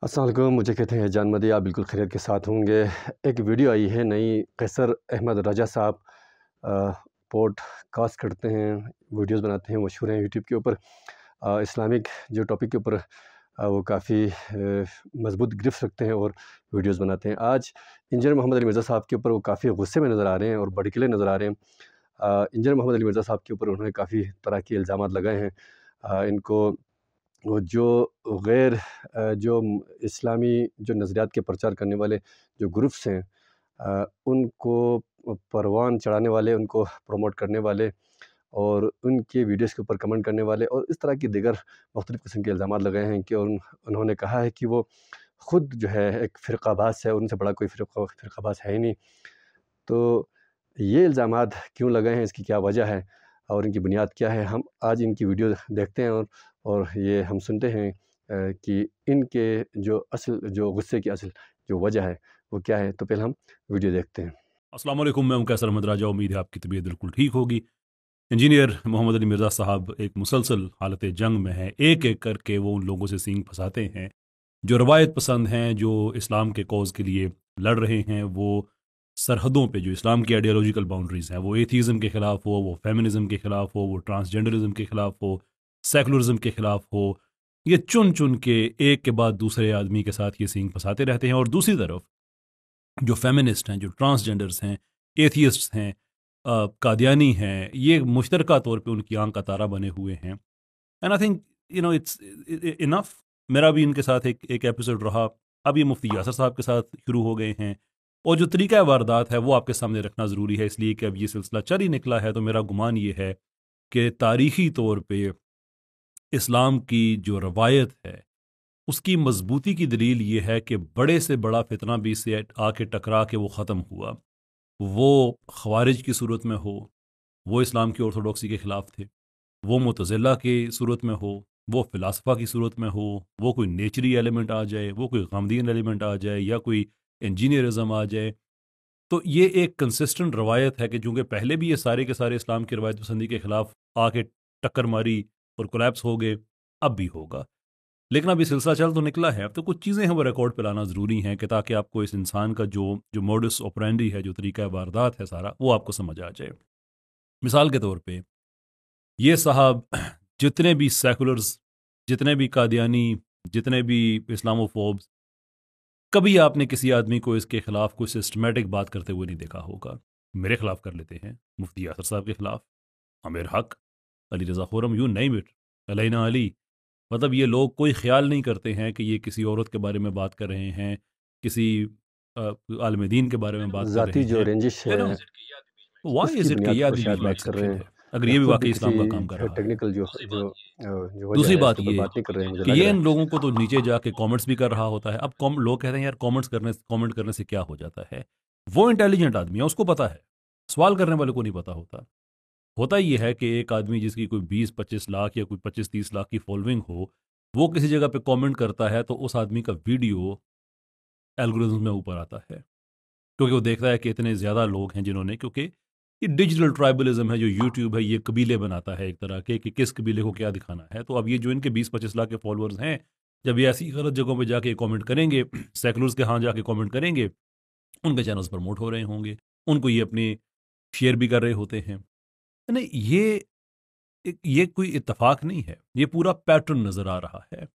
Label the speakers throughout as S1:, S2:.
S1: अस्सलाम वालेकुम। मुझे कहते हैं जान मदी, आप बिल्कुल खैरियत के साथ होंगे। एक वीडियो आई है नई, कैसर अहमद रजा साहब पॉडकास्ट करते हैं, वीडियोस बनाते हैं, मशहूर हैं यूट्यूब के ऊपर। इस्लामिक जो टॉपिक के ऊपर वो काफ़ी मजबूत ग्रिफ्स रखते हैं और वीडियोस बनाते हैं। आज इंजीनियर मोहम्मद अली मिर्ज़ा साहब के ऊपर वो काफ़ी गुस्से में नज़र आ रहे हैं और भड़कीले नज़र आ रहे हैं। इंजीनियर मोहम्मद अली मिर्ज़ा साहब के ऊपर उन्होंने काफ़ी तरह के इल्ज़ामात लगाए हैं। इनको वो जो गैर जो इस्लामी जो नज़रियात के प्रचार करने वाले जो ग्रुप्स हैं, उनको परवान चढ़ाने वाले, उनको प्रमोट करने वाले और उनके वीडियोज़ के ऊपर कमेंट करने वाले और इस तरह की दीगर मुख्तलिफ़ किस्म के इल्ज़ामात लगाए हैं कि उन्होंने कहा है कि वो ख़ुद जो है एक फ़िरक़ाबाज़ है, उनसे बड़ा कोई फ़िरक़ाबाज़ है ही नहीं। तो ये इल्ज़ामात क्यों लगाए हैं, इसकी क्या वजह है और इनकी बुनियाद क्या है, हम आज इनकी वीडियो देखते हैं और ये हम सुनते हैं कि इनके जो गुस्से की असल जो वजह है वो क्या है। तो पहले हम वीडियो देखते हैं।
S2: अस्सलाम वालेकुम, मैं हूं कैसर अहमद राजा। उम्मीद है आपकी तबीयत बिल्कुल ठीक होगी। इंजीनियर मोहम्मद अली मिर्ज़ा साहब एक मुसलसल हालत जंग में हैं। एक एक करके वो उन लोगों से सींग फंसाते हैं जो रवायत पसंद हैं, जो इस्लाम के कॉज के लिए लड़ रहे हैं। वो सरहदों पे जो इस्लाम की आइडियोलॉजिकल बाउंड्रीज़ हैं, वो एथीज़म के ख़िलाफ़ हो, वो फेमिनिज़म के ख़िलाफ़ हो, वो ट्रांसजेंडरिज़म के ख़िलाफ़ हो, सेकुलरिज़म के ख़िलाफ़ हो, ये चुन चुन के एक के बाद दूसरे आदमी के साथ ये सींग फंसाते रहते हैं। और दूसरी तरफ जो फेमिनिस्ट हैं, जो ट्रांसजेंडर्स हैं, एथियस्ट्स हैं, कादियानी हैं, ये मुश्तरका तौर पे उनकी आंख का तारा बने हुए हैं। And I think it's enough. मेरा भी इनके साथ एक एपिसोड रहा। अब ये मुफ्ती यासर साहब के साथ शुरू हो गए हैं और जो तरीका वारदात है वो आपके सामने रखना ज़रूरी है, इसलिए कि अब ये सिलसिला चल ही निकला है। तो मेरा गुमान ये है कि तारीख़ी तौर पे इस्लाम की जो रवायत है उसकी मजबूती की दलील ये है कि बड़े से बड़ा फितना भी इससे आके टकरा के वो ख़त्म हुआ। वो ख़वारिज की सूरत में हो, वो इस्लाम की ऑर्थोडॉक्सी के ख़िलाफ़ थे, वो मुतज़िला की सूरत में हो, वो फ़िलासफ़ा की सूरत में हो, वो कोई नेचरी एलिमेंट आ जाए, वो कोई गमदीन एलिमेंट आ जाए या कोई इंजीनियरिज़म आ जाए। तो ये एक कंसिस्टेंट रवायत है कि चूँकि पहले भी ये सारे के सारे इस्लाम की रवायत पसंदी के ख़िलाफ़ आके टक्कर मारी और कोलैप्स हो गए, अब भी होगा। लेकिन अब ये सिलसिला चल तो निकला है, तो कुछ चीज़ें हैं वो रिकॉर्ड पे लाना ज़रूरी हैं कि ताकि आपको इस इंसान का जो मोडस ऑपरेंडी है, जो तरीका वारदात है सारा, वो आपको समझ आ जाए। मिसाल के तौर पे ये साहब जितने भी सेकुलर्स, जितने भी कादियानी, जितने भी इस्लामोफोब्स, कभी आपने किसी आदमी को इसके ख़िलाफ़ कोई सिस्टमेटिक बात करते हुए नहीं देखा होगा। मेरे ख़िलाफ़ कर लेते हैं, मुफ्ती यासर साहब के ख़िलाफ़, Aamir Haq, Ali Raza Khurram, you name it, Alaina Ali. मतलब ये लोग कोई ख्याल नहीं करते हैं कि ये किसी औरत के बारे में बात कर रहे हैं, किसी आलिम दीन के बारे में बात कर
S1: ज़ाती
S2: रहे
S1: जो
S2: हैं।
S1: रेंजिश
S2: यू
S1: है
S2: नो व्हाई
S1: उसकी
S2: इज़ इट कि
S1: बुनियाद
S2: ये
S1: पर
S2: आदमी
S1: शायद
S2: बीच में
S1: बात कर रहे
S2: एक्सेप्शन
S1: हैं
S2: है, अगर
S1: या
S2: ये भी
S1: ख़ुद भी
S2: वाकई
S1: किसी
S2: इस्लाम का काम कर
S1: जो है
S2: रहा है।
S1: टेक्निकल जो वजह
S2: दूसरी
S1: है
S2: बात
S1: उसके ऊपर
S2: ये
S1: बात नहीं कर रहे हैं, मुझे
S2: कि
S1: लग
S2: ये
S1: रहा
S2: इन
S1: है।
S2: लोगों को तो नीचे जाके कमेंट्स भी कर रहा होता है। अब लोग कहते हैं यार कमेंट करने से क्या हो जाता है। वो इंटेलिजेंट आदमी है, उसको पता है। सवाल करने वाले को नहीं पता होता। होता ये है कि एक आदमी जिसकी कोई 20-25 लाख या कोई 25-30 लाख की फॉलोइंग हो, वो किसी जगह पे कमेंट करता है तो उस आदमी का वीडियो एल्गोरिथम में ऊपर आता है, क्योंकि वो देखता है कि इतने ज़्यादा लोग हैं जिन्होंने, क्योंकि ये डिजिटल ट्राइबलिज्म है जो यूट्यूब है, ये कबीले बनाता है एक तरह के कि किस कबीले को क्या दिखाना है। तो अब ये जो इनके 20-25 लाख के फॉलोअर्स हैं, जब ये ऐसी गलत जगहों पे जाके कमेंट करेंगे, सेकुलर्स के यहाँ जाके कमेंट करेंगे, उनके चैनल्स प्रमोट हो रहे होंगे, उनको ये अपनी शेयर भी कर रहे होते हैं। नहीं, ये कोई इत्तेफाक नहीं है, ये पूरा पैटर्न नज़र आ रहा है।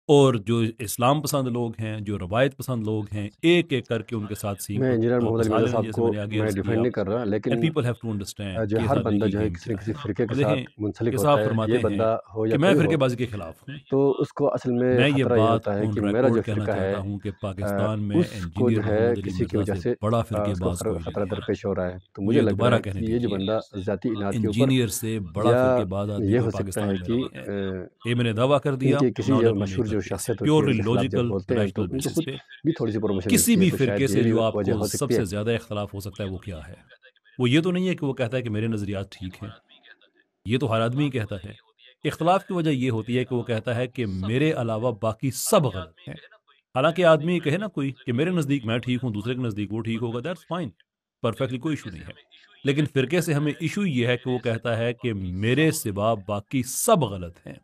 S2: और जो इस्लाम पसंद लोग हैं, जो रवायत पसंद लोग हैं, एक एक करके उनके साथ सींग
S1: मैं इंजीनियर मोहम्मद अली
S2: फंसा
S1: मिर्ज़ा
S2: रहे हैं,
S1: साहब
S2: जैसे
S1: को
S2: मैंने आगे
S1: मैं
S2: अर्ज़
S1: डिफेंड
S2: किया।
S1: नहीं कर रहा,
S2: एंड
S1: लेकिन
S2: पीपल हैव टू अंडरस्टैंड
S1: जो
S2: कि इस
S1: हर
S2: आदमी
S1: बंदा
S2: की
S1: जो है
S2: गेम
S1: किसी
S2: क्या
S1: न किसी
S2: है।
S1: फ़िरके के
S2: और
S1: साथ
S2: देखें,
S1: मुंसलिक
S2: ये साहब
S1: होता है, ये
S2: फरमाते हैं
S1: बंदा हो या
S2: कि मैं
S1: कोई हो,
S2: फ़िरकेबाज़ी के ख़िलाफ़ हूँ।
S1: तो उसको असल में
S2: मैं ये
S1: ख़तरा ये
S2: बात
S1: होता है
S2: ऑन
S1: कि मेरा जो
S2: रिकॉर्ड कहना
S1: फ़िरका है
S2: चाहता हूँ कि पाकिस्तान में
S1: उसको जो
S2: इंजीनियर
S1: है
S2: मोहम्मद अली
S1: किसी की
S2: मिर्ज़ा
S1: वजह
S2: से
S1: से
S2: बड़ा
S1: उसको
S2: फ़िरकेबाज़ कोई
S1: ख़तरा
S2: नहीं है।
S1: दरपेश हो रहा है। तो मुझे
S2: मुझे
S1: लग रहा
S2: दोबारा
S1: है
S2: कहने
S1: कि ये जो
S2: दीजिए,
S1: बंदा ज़ाती इनाद के ऊपर
S2: इंजीनियर से बड़ा
S1: या
S2: फ़िरकेबाज़ आदमी
S1: ये
S2: कोई
S1: हो सकता
S2: पाकिस्तान
S1: है
S2: में
S1: कि
S2: नहीं है। ये मैंने दावा कर दिया।
S1: इनके किसी
S2: नाउ
S1: जो
S2: लेट मी
S1: मशहूर
S2: मेक अ
S1: जो
S2: केस
S1: शख्सियत होती है
S2: प्योरली
S1: उनके खिलाफ जब
S2: लॉजिकल
S1: बोलते हैं तो
S2: रैशनल
S1: उनको
S2: बेसिस
S1: खुद
S2: पे।
S1: भी थोड़ी सी प्रमोशन
S2: किसी
S1: मिलती है,
S2: भी
S1: तो
S2: फ़िरके
S1: शायद ये
S2: से
S1: भी
S2: जो
S1: वजह
S2: आपको
S1: हो सकती है।
S2: सबसे ज़्यादा इख्तलाफ हो सकता है वो क्या है? वो ये तो नहीं है कि वो कहता है कि मेरे नज़रियात ठीक हैं। ये तो हर आदमी ही कहता है। इख्तलाफ की वजह ये होती है कि वो कहता है कि मेरे अलावा बाकी सब गलत हैं। हालाँकि आदमी ये कहे ना कोई कि मेरे नज़दीक मैं ठीक हूँ, दूसरे के नज़दीक वो ठीक होगा, दैट्स फाइन, परफेक्टली कोई इशू नहीं है। लेकिन फ़िरके से हमें इशू ये है कि वो कहता है कि मेरे सिवा बाकी सब गलत हैं।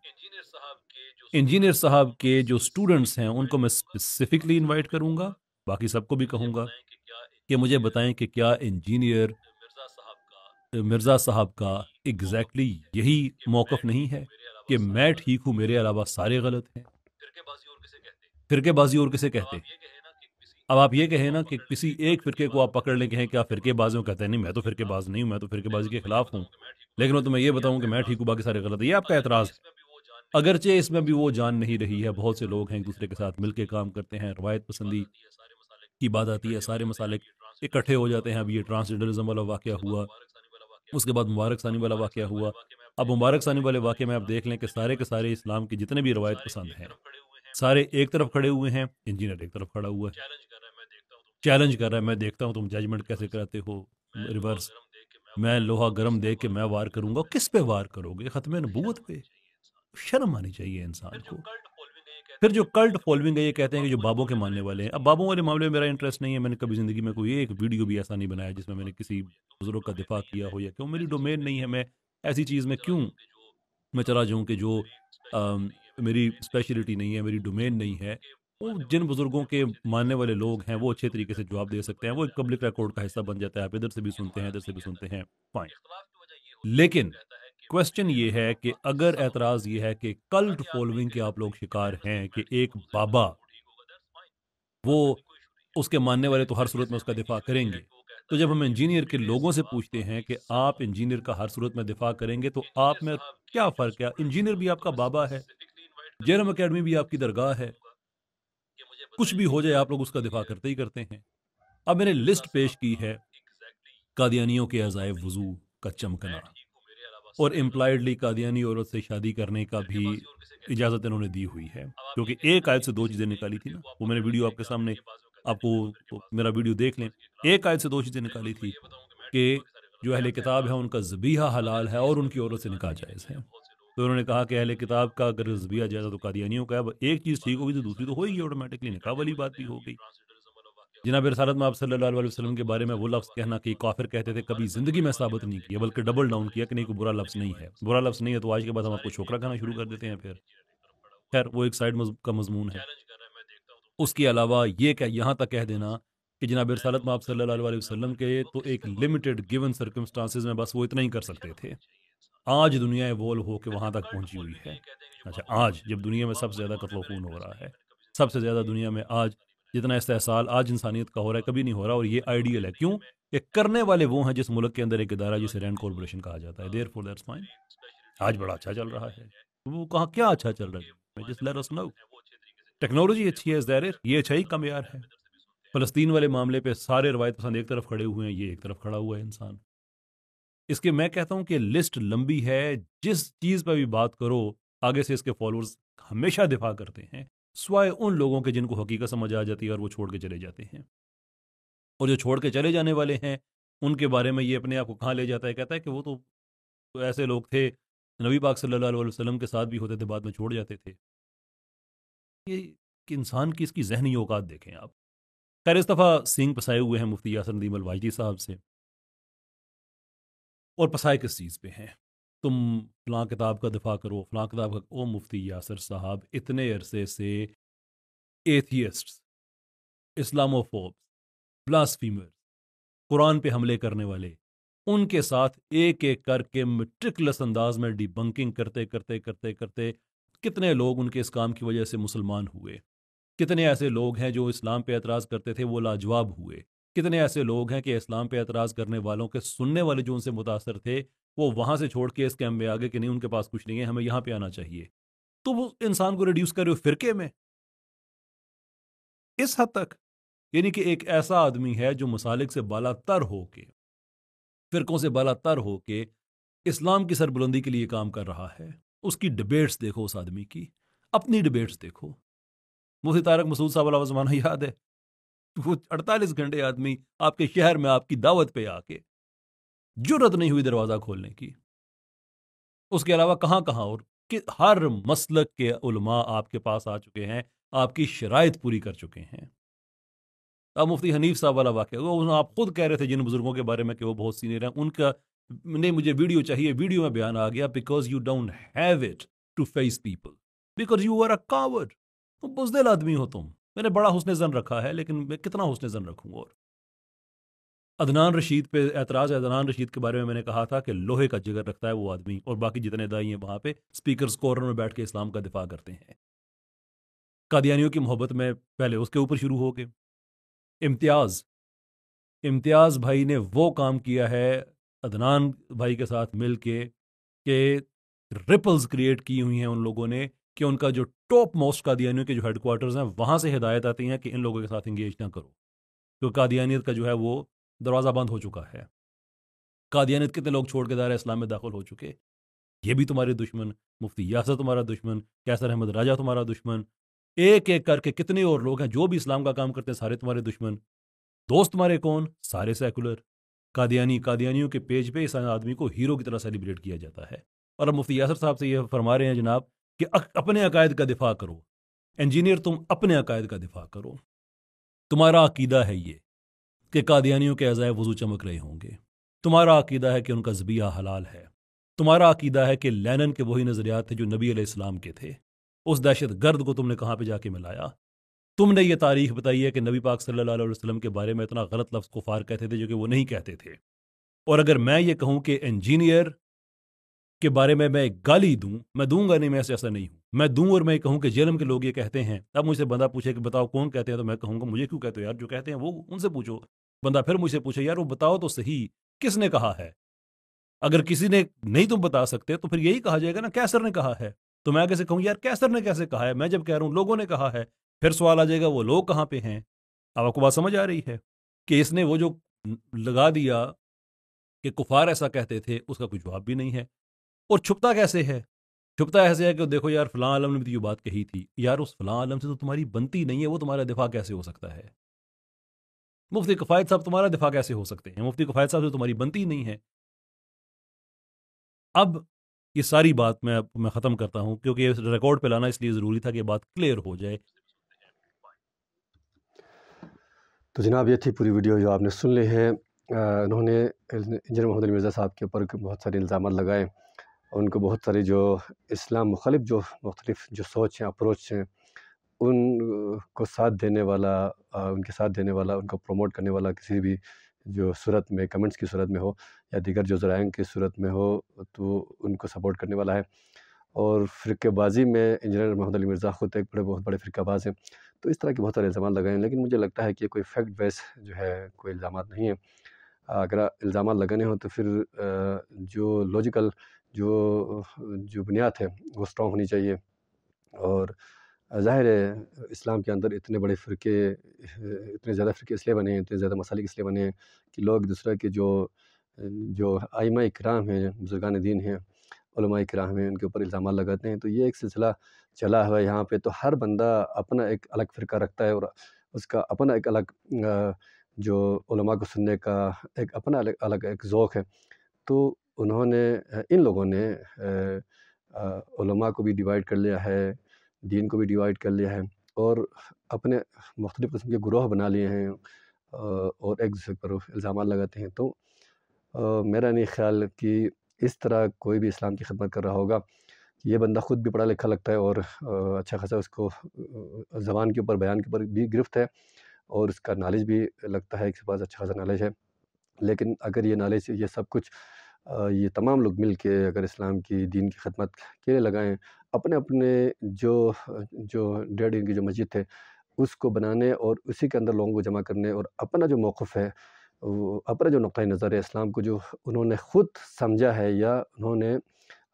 S2: انجینئر صاحب کے جو اسٹوڈنٹس ہیں ان کو میں اسپیسیفکلی انوائٹ کروں گا، باقی سب کو بھی کہوں گا کہ مجھے بتائیں کہ کیا انجینئر مرزا صاحب کا ایگزیکٹلی یہی موقف نہیں ہے کہ میں ٹھیک ہوں میرے علاوہ سارے غلط ہیں؟ فرقے بازی اور کسے کہتے ہیں؟ اب آپ یہ کہیں نا کہ کسی ایک فرقے کو آپ پکڑ لیں کہ کیا فرقے بازیوں کہتے ہیں؟ نہیں، میں تو فرقے باز نہیں ہوں، میں تو فرقے بازی کے خلاف ہوں، لیکن وہ تو میں یہ بتاؤں کہ میں ٹھیک ہوں باقی سارے غلط ہیں، یہ آپ کا اعتراض ہے۔ اگرچہ اس میں بھی وہ جان نہیں رہی ہے، بہت سے لوگ ہیں ایک دوسرے کے ساتھ مل کے کام کرتے ہیں، روایت پسندی کی بات آتی ہے، سارے مسالک اکٹھے ہو جاتے ہیں۔ اب یہ ٹرانسجنڈرزم والا واقعہ ہوا، اس کے بعد مبارک ثانی والا واقعہ ہوا۔ اب مبارک ثانی والے واقعے میں آپ دیکھ لیں کہ سارے کے سارے اسلام کے جتنے بھی روایت پسند ہیں سارے ایک طرف کھڑے ہوئے ہیں، انجینئر ایک طرف کھڑا ہوا ہے، چیلنج کر رہا ہے، میں دیکھتا ہوں تم ججمنٹ کیسے کراتے ہو ریورس، میں لوہا گرم دیکھ کے میں وار کروں گا۔ کس پہ وار کرو گے؟ ختم نبوت پہ؟ شرم آنی چاہیے انسان کو۔ پھر جو کلٹ فالوئنگ ہے، یہ کہتے ہیں کہ جو بابوں کے ماننے والے ہیں۔ اب بابوں والے معاملے میں میرا انٹرسٹ نہیں ہے، میں نے کبھی زندگی میں کوئی ایک ویڈیو بھی ایسا نہیں بنایا جس میں نے کسی بزرگ کا دفاع کیا ہو، یا کیوں میری ڈومین نہیں ہے، میں ایسی چیز میں کیوں میں چلا جاؤں کہ جو میری اسپیشلٹی نہیں ہے، میری ڈومین نہیں ہے۔ وہ جن بزرگوں کے ماننے والے لوگ ہیں وہ اچھے طریقے سے جواب دے سکتے ہیں، وہ ایک پبلک ریکارڈ کا حصہ بن جاتا ہے، آپ ادھر سے بھی سنتے ہیں ادھر سے بھی سنتے ہیں، فائن۔ لیکن کوشچن یہ ہے کہ اگر اعتراض یہ ہے کہ کلٹ فالوئنگ کے آپ لوگ شکار ہیں کہ ایک بابا، وہ اس کے ماننے والے تو ہر صورت میں اس کا دفاع کریں گے، تو جب ہم انجینئر کے لوگوں سے پوچھتے ہیں کہ آپ انجینئر کا ہر صورت میں دفاع کریں گے تو آپ میں کیا فرق ہے؟ انجینئر بھی آپ کا بابا ہے، جیرم اکیڈمی بھی آپ کی درگاہ ہے، کچھ بھی ہو جائے آپ لوگ اس کا دفاع کرتے ہی کرتے ہیں۔ اب میں نے لسٹ پیش کی ہے قادیانیوں کے عزائے وضو کا چمکنا، اور امپلائڈلی قادیانی عورت سے شادی کرنے کا بھی اجازت انہوں نے دی ہوئی ہے، کیونکہ ایک آیت سے دو چیزیں نکالی تھی نا، وہ میں نے ویڈیو آپ کے سامنے، آپ کو میرا ویڈیو دیکھ لیں، ایک آیت سے دو چیزیں نکالی تھی کہ جو اہل کتاب ہے ان کا ذبیحہ حلال ہے اور ان کی عورت سے نکاح جائز ہے۔ تو انہوں نے کہا کہ اہل کتاب کا اگر ذبیحہ جائز ہے تو قادیانیوں کا ہے، اب ایک چیز ٹھیک ہوگی تو دوسری تو ہوئی گی، آٹومیٹکلی نکاح والی بات بھی ہو گئی۔ جناب رسالت میں آپ صلی اللہ علیہ وسلم کے بارے میں وہ لفظ کہنا کہ کافر کہتے تھے، کبھی زندگی میں ثابت نہیں کیا، بلکہ ڈبل ڈاؤن کیا کہ نہیں کوئی برا لفظ نہیں ہے، برا لفظ نہیں ہے، تو آج کے بعد ہم آپ کو چھوکرا کہنا شروع کر دیتے ہیں۔ پھر خیر وہ ایک سائڈ کا مضمون ہے۔ اس کے علاوہ یہ کہ یہاں تک کہہ دینا کہ جناب رسالت میں آپ صلی اللہ علیہ وسلم کے تو ایک لمیٹڈ گیون سرکمسٹانسز میں بس وہ اتنا ہی کر سکتے تھے۔ آج دنیا ایوولو ہو کے وہاں تک پہنچی ہوئی ہے۔ اچھا، آج جب دنیا میں سب سے زیادہ قتل و خون ہو رہا ہے، سب سے زیادہ دنیا میں آج جتنا استحصال آج انسانیت کا ہو رہا ہے کبھی نہیں ہو رہا، اور یہ آئیڈیل ہے۔ کیوں؟ کہ کرنے والے وہ ہیں جس ملک کے اندر ایک ادارہ جسے رینڈ کارپوریشن کہا جاتا ہے۔ دیئرفور دیٹس فائن، آج بڑا اچھا چل رہا ہے۔ وہ کہاں کیا اچھا چل رہا ہے؟ جسٹ لیٹ اس نو، ٹیکنالوجی اچھی ہے، یہ اچھائی کا معیار ہے۔ فلسطین والے معاملے پہ سارے روایت پسند ایک طرف کھڑے ہوئے ہیں، یہ ایک طرف کھڑا ہوا ہے انسان۔ اس کے میں کہتا ہوں کہ لسٹ لمبی ہے، جس چیز پہ بھی بات کرو آگے سے اس کے فالوورز ہمیشہ دفاع کرتے ہیں، سوائے ان لوگوں کے جن کو حقیقت سمجھ آ جاتی ہے اور وہ چھوڑ کے چلے جاتے ہیں۔ اور جو چھوڑ کے چلے جانے والے ہیں ان کے بارے میں یہ اپنے آپ کو کہاں لے جاتا ہے، کہتا ہے کہ وہ تو ایسے لوگ تھے نبی پاک صلی اللہ علیہ وسلم کے ساتھ بھی ہوتے تھے، بعد میں چھوڑ جاتے تھے۔ یہ کہ انسان کی اس کی ذہنی اوقات دیکھیں آپ۔ خیر اس دفعہ سینگ پسائے ہوئے ہیں مفتی یاسر ندیم الواجدی صاحب سے، اور پسائے کس چیز پہ ہیں؟ تم فلاں کتاب کا دفاع کرو، فلاں کتاب کا۔ او مفتی یاسر صاحب، اتنے عرصے سے ایتھیسٹس، اسلاموفوبس، بلاسفیمر، قرآن پہ حملے کرنے والے، ان کے ساتھ ایک ایک کر کے میٹرکلس انداز میں ڈی بنکنگ کرتے کرتے کرتے کرتے کتنے لوگ ان کے اس کام کی وجہ سے مسلمان ہوئے، کتنے ایسے لوگ ہیں جو اسلام پہ اعتراض کرتے تھے وہ لاجواب ہوئے، کتنے ایسے لوگ ہیں کہ اسلام پہ اعتراض کرنے والوں کے سننے والے جو ان سے متاثر تھے وہ وہاں سے چھوڑ کے اس کیمپ میں آگے کہ نہیں ان کے پاس کچھ نہیں ہے، ہمیں یہاں پہ آنا چاہیے۔ تو وہ انسان کو ریڈیوس کر رہے ہو فرقے میں اس حد تک، یعنی کہ ایک ایسا آدمی ہے جو مسالک سے بالا تر ہو کے، فرقوں سے بالا تر ہو کے اسلام کی سربلندی کے لیے کام کر رہا ہے۔ اس کی ڈبیٹس دیکھو، اس آدمی کی اپنی ڈبیٹس دیکھو۔ مفتی طارق مسعود صاحب والا زمانہ یاد ہے؟ وہ 48 گھنٹے آدمی آپ کے شہر میں آپ کی دعوت پہ آ کے جرت نہیں ہوئی دروازہ کھولنے کی۔ اس کے علاوہ کہاں کہاں اور ہر مسلک کے علماء آپ کے پاس آ چکے ہیں، آپ کی شرائط پوری کر چکے ہیں۔ اب مفتی حنیف صاحب والا واقعہ، وہ آپ خود کہہ رہے تھے جن بزرگوں کے بارے میں کہ وہ بہت سینئر ہیں، ان کا نہیں مجھے ویڈیو چاہیے، ویڈیو میں بیان آ گیا، because you don't have it to face people. Because you are a coward. तुम बुज़दिल आदमी हो तुम। मैंने बड़ा हुस्न ज़न रखा है, लेकिन मैं कितना हुस्न ज़न रखूँ? और अदनान रशीद पे एतराज़ है। अदनान रशीद के बारे में मैंने कहा था कि लोहे का जिगर रखता है वो आदमी, और बाकी जितने दाई हैं वहाँ पे स्पीकर्स कॉर्नर में बैठ के इस्लाम का दिफा करते हैं। कादियानियों की मोहब्बत में पहले उसके ऊपर शुरू हो गए। इम्तियाज़ इम्तियाज़ भाई ने वो काम किया है अदनान भाई के साथ मिल के कि रिपल्स क्रिएट की हुई हैं उन लोगों ने, कि उनका जो टॉप मोस्ट कादियानियों के जो हेडक्वार्टर्स हैं वहाँ से हिदायत आती हैं कि इन लोगों के साथ इंगेज ना करो, क्योंकि कादियानियत का जो है वो दरवाज़ा बंद हो चुका है। कादियानियत कितने लोग छोड़ के दायरा इस्लाम में दाखिल हो चुके, ये भी तुम्हारे दुश्मन। मुफ्ती यासर तुम्हारा दुश्मन, कैसर अहमद राजा तुम्हारा दुश्मन, एक एक करके कितने और लोग हैं जो भी इस्लाम का काम करते हैं, सारे तुम्हारे दुश्मन। दोस्त तुम्हारे कौन? सारे सेकुलर। कादियानियों के पेज पे इस आदमी को हीरो की तरह सेलिब्रेट किया जाता है। और अब मुफ्ती यासर साहब से ये फरमा रहे हैं जनाब कि अपने अकायद का दिफा करो। इंजीनियर, तुम अपने अकायद का दिफा करो। तुम्हारा अकीदा है ये कि कादियानियों के अज़ाए वज़ू चमक रहे होंगे। तुम्हारा अकीदा है कि उनका ज़बिया हलाल है। तुम्हारा अकीदा है कि लैनन के वही नज़रियात थे जो नबी अलैहिस्सलाम के थे। उस दहशत गर्द को तुमने कहाँ पे जाके मिलाया? तुमने ये तारीख बताई है कि नबी पाक सल्लल्लाहु अलैहि वसल्लम के बारे में इतना गलत लफ्ज़ कुफार कहते थे जो कि वो नहीं कहते थे। और अगर मैं ये कहूँ कि इंजीनियर के बारे में मैं एक गाली दूं, मैं दूंगा नहीं, मैं ऐसा नहीं हूं। मैं दूं और मैं कहूं कि जेलम के लोग ये कहते हैं, तब मुझसे बंदा पूछे कि बताओ कौन कहते हैं, तो मैं कहूंगा मुझे क्यों कहते हो यार, जो कहते हैं वो उनसे पूछो। बंदा फिर मुझसे पूछे यार वो बताओ तो सही, किसने कहा है? अगर किसी ने नहीं तुम बता सकते तो फिर यही कहा जाएगा ना कैसर ने कहा है। तो मैं कैसे कहूँ यार कैसर ने कैसे कहा है? मैं जब कह रहा हूँ लोगों ने कहा है, फिर सवाल आ जाएगा वो लोग कहाँ पे हैं? अब आपको बात समझ आ रही है कि इसने वो जो लगा दिया कि कुफार ऐसा कहते थे, उसका कोई जवाब भी नहीं है। और छुपता कैसे है? छुपता ऐसे है कि देखो यार फलां आलम ने भी तो ये बात कही थी। यार उस फलां आलम से तो तुम्हारी बनती नहीं है, वो तुम्हारा दिफा कैसे हो सकता है? मुफ्ती कफ़ायत साहब तुम्हारा दिफा कैसे हो सकते हैं? मुफ्ती कफ़ायत साहब से तुम्हारी बनती ही नहीं है। अब ये सारी बात मैं ख़त्म करता हूँ, क्योंकि ये रिकॉर्ड पे लाना इसलिए ज़रूरी था कि बात क्लियर हो जाए।
S1: तो जनाब ये थी पूरी वीडियो जो आपने सुन ली है। उन्होंने इंजीनियर मोहम्मद अली मिर्ज़ा साहब के ऊपर बहुत सारे इल्ज़ामात लगाए। उनको बहुत सारी जो इस्लाम मुखालिफ जो मुख्तलिफ जो सोच हैं, अप्रोच हैं, उन को साथ देने वाला, उनके साथ देने वाला, उनको प्रमोट करने वाला किसी भी जो सूरत में कमेंट्स की सूरत में हो या दीगर जो ज़राइन की सूरत में हो, तो उनको सपोर्ट करने वाला है। और फ़िरक़ेबाज़ी में इंजीनियर मोहम्मद अली मिर्ज़ा ख़ुद एक बहुत बड़े फ़िरक़ाबाज़ हैं। तो इस तरह के बहुत सारे इल्ज़ामात लगाए हैं, लेकिन मुझे लगता है कि कोई फैक्ट बेस जो है कोई इल्ज़ामात नहीं है। अगर इल्ज़ामात लगाने हों तो फिर जो लॉजिकल जो बुनियाद है वो स्ट्रॉन्ग होनी चाहिए। और ज़ाहिर है इस्लाम के अंदर इतने बड़े फ़िरक़े, इतने ज़्यादा फ़िरक़े इसलिए बने हैं, इतने ज़्यादा मसालिक इसलिए बने हैं कि लोग दूसरे के जो आइम्मा किराम हैं, बुज़ुर्गान दीन हैं, उलमा किराम हैं, उनके ऊपर इल्ज़ामात लगाते हैं। तो ये एक सिलसिला चला हुआ है यहाँ पे। तो हर बंदा अपना एक अलग फ़िरक़ा रखता है और उसका अपना एक अलग जो उलमा को सुनने का एक अपना अलग अलग एक ज़ौक़ है। तो उन्होंने इन लोगों ने उलमा को भी डिवाइड कर लिया है, दीन को भी डिवाइड कर लिया है और अपने मुख्तलिफ़ किस्म के गुरोह बना लिए हैं और एक दूसरे पर इल्ज़ामात लगाते हैं। तो मेरा नहीं ख़्याल कि इस तरह कोई भी इस्लाम की खिदमत कर रहा होगा। ये बंदा ख़ुद भी पढ़ा लिखा लगता है और अच्छा खासा उसको ज़बान के ऊपर, बयान के ऊपर भी गिरफ़्त है और उसका नॉलेज भी लगता है कि इसके पास अच्छा खासा नॉलेज है। लेकिन अगर ये नॉलेज, ये सब कुछ ये तमाम लोग मिल के अगर इस्लाम की दीन की खिदमत के लिए लगाएँ, अपने-अपने जो डेढ़ इनकी जो मस्जिद है, उसको बनाने और उसी के अंदर लोगों को जमा करने और अपना जो मौक़िफ़ है, वो अपना जो नुक़्ता नज़र है इस्लाम को जो उन्होंने ख़ुद समझा है या उन्होंने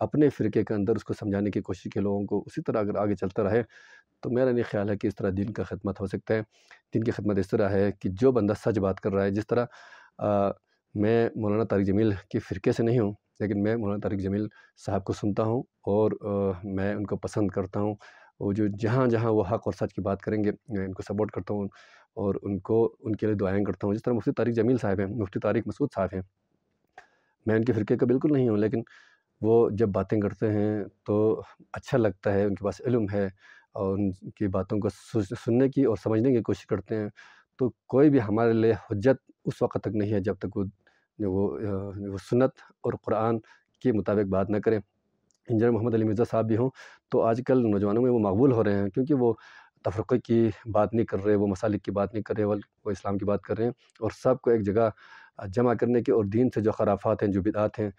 S1: अपने फ़िरक़े के अंदर उसको समझाने की कोशिश की लोगों को, उसी तरह अगर आगे चलता रहे, तो मेरा नहीं ख़्याल है कि इस तरह दीन का खिदमत हो सकता है। दीन की खिदमत इस तरह है कि जो बंदा सच बात कर रहा है, जिस तरह मैं मौलाना तारिक जमील के फ़िरक़े से नहीं हूँ, लेकिन मैं मौलाना तारिक जमील साहब को सुनता हूँ और मैं उनको पसंद करता हूँ। वो जो जहाँ-जहाँ वो हक़ और सच की बात करेंगे, मैं उनको सपोर्ट करता हूँ और उनके लिए दुआएँ करता हूँ। जिस तरह मुफ्ती तारिक जमील साहब हैं, मुफ्ती तारिक मसूद साहब हैं, मैं उनके फ़िरक़े का बिल्कुल नहीं हूँ, लेकिन वो जब बातें करते हैं तो अच्छा लगता है, उनके पास इल्म है और उनकी बातों को सुनने की और समझने की कोशिश करते हैं। तो कोई भी हमारे लिए हुज्जत उस वक़्त तक नहीं है जब तक वो सुन्नत और कुरान के मुताबिक बात ना करें। انجینئر محمد علی مرزا صاحب بھی ہوں، تو آج کل نوجوانوں میں وہ مقبول ہو رہے ہیں، کیونکہ وہ تفرقے کی بات نہیں کر رہے، وہ مسالک کی بات نہیں کر رہے، وہ اسلام کی بات کر رہے ہیں، اور سب کو ایک جگہ جمع کرنے کی، اور دین سے جو خرافات ہیں، جو بدعات ہیں،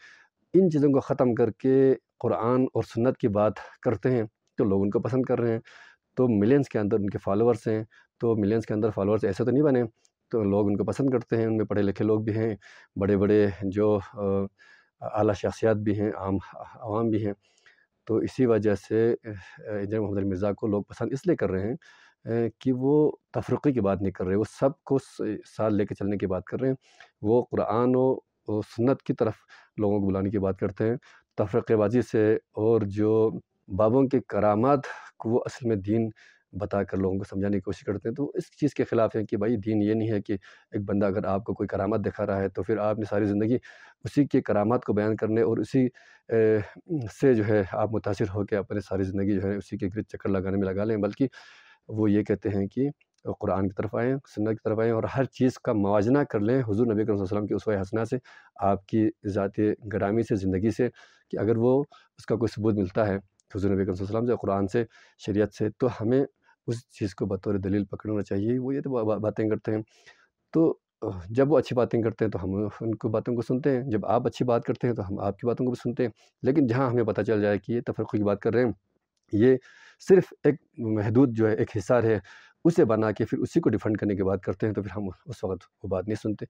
S1: ان چیزوں کو ختم کر کے قرآن اور سنت کی بات کرتے ہیں، تو لوگ ان کو پسند کر رہے ہیں۔ تو ملینز کے اندر ان کے فالوورس ہیں، تو ملینز کے اندر فالوورس ایسے تو نہیں بنے، تو لوگ ان کو پسند کرتے ہیں، ان میں پڑھے لکھے لوگ بھی ہیں، بڑے بڑے جو اعلیٰ شخصیات بھی ہیں، عوام بھی ہیں، تو اسی وجہ سے انجینئر محمد علی مرزا کو لوگ پسند اس لیے کر رہے ہیں کہ وہ تفرقے کی بات نہیں کر رہے، وہ سب کو ساتھ لے کے چلنے کی بات کر رہے ہیں، وہ قرآن و سنت کی طرف لوگوں کو بلانے کی بات کرتے ہیں، تفرقے بازی سے اور جو بابوں کے کرامات کو وہ اصل میں دین بتا کر لوگوں کو سمجھانے کی کوشش کرتے ہیں، تو اس چیز کے خلاف ہیں کہ بھائی دین یہ نہیں ہے کہ ایک بندہ اگر آپ کو کوئی کرامات دکھا رہا ہے تو پھر آپ نے ساری زندگی اسی کے کرامات کو بیان کرنے اور اسی سے جو ہے آپ متاثر ہو کے اپنے ساری زندگی جو ہے اسی کے گرد چکر لگانے میں لگا لیں، بلکہ وہ یہ کہتے ہیں کہ قرآن کی طرف آئیں، سنت کی طرف آئیں، اور ہر چیز کا موازنہ کر لیں حضور نبی کریم صلی اللہ علیہ وسلم کی اسوہ حسنہ سے، آپ کی ذات گرامی سے، زندگی سے، کہ اگر وہ اس کا کوئی ثبوت ملتا ہے حضور نبی کریم صلی اللہ علیہ وسلم سے، قرآن سے، شریعت سے، تو ہمیں اس چیز کو بطور دلیل پکڑنا چاہیے۔ وہ یہ تو باتیں کرتے ہیں، تو جب وہ اچھی باتیں کرتے ہیں تو ہم ان کو باتوں کو سنتے ہیں، جب آپ اچھی بات کرتے ہیں تو ہم آپ کی باتوں کو بھی سنتے ہیں، لیکن جہاں ہمیں پتہ چل جائے کہ یہ تفرقے کی بات کر رہے ہیں، یہ صرف ایک محدود جو ہے ایک حصار ہے، اسے بنا کے پھر اسی کو ڈیفینڈ کرنے کی بات کرتے ہیں، تو پھر ہم اس وقت وہ بات نہیں سنتے۔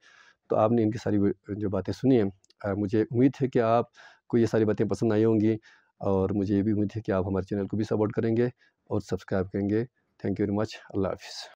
S1: تو آپ نے ان کی ساری جو باتیں سنی ہیں، مجھے امید ہے کہ آپ کو یہ ساری باتیں پسند آئی ہوں گی، اور مجھے یہ بھی امید ہے کہ آپ ہمارے چینل کو بھی سپورٹ کریں گے اور سبسکرائب کریں گے۔ Thank you very much. اللہ حافظ۔